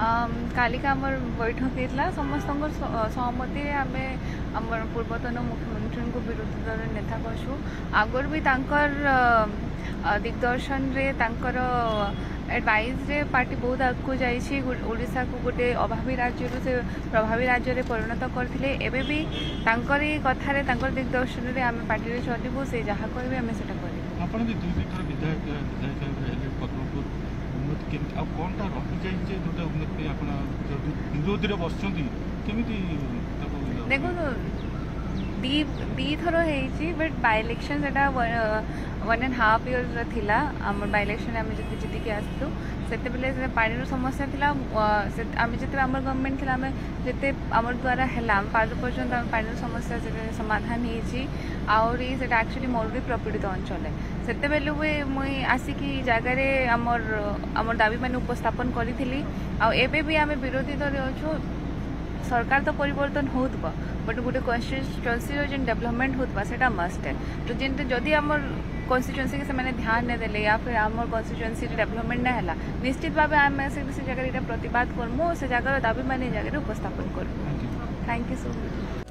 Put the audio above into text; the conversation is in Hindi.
कालिका आमर बैठक होता समस्त सहमति आम आम पूर्वतन मुख्यमंत्री को विरोधी दल नेता कहूँ आगर भी दिग्दर्शन रे एडवाइस रे पार्टी बहुत आगू जाइछा को गोटे अभावी राज्य से प्रभावी राज्य रे परिणत करथिले एबे भी तांकर कथारे तांकर दिग्दर्शन रे आम पार्टी रे चलिबू से जहाँ कहबे आम सेटा करिबू। आपण भी दुई थर विधायक हेले पद्मपुर उन्नति केमती आ कोनटा रही जाइए जोटा उन्नति आपण विरोधी रे बसचंती केमिति देखो दी थर होती बट बाय इलेक्शन से 1.5 years थिला आम बाय इलेक्शन आम जो जीतिक आसलु से पानी समस्या थिला आम जिते आम गवर्नमेंट थिला आम जिते आम द्वारा है पार्ट पर्यटन आम पानी समस्या से समाधान होरी से एक्चुअली मरुड़ी प्रपीड़ित अंचल से मुई आसिकी जगार आमर दाबी मान उपस्थापन करी आबे भी आम विरोधी दल अच्छु सरकार तो परिवर्तन होगा बट गोटे कन्स्टिट्यूएंसी जो डेवलपमेंट होता है मस्ट है तो जिन जदि आम कन्स्टिट्यूएंसी के से ध्यान नहीं देले या फिर आम कन्स्टिट्यूएंसी डेवलपमेंट नहीं है निश्चित भाव आम से जगह प्रतिवाद करमु से जगार दाबी मान जगह उपस्थापन करूँ। Thank you so much.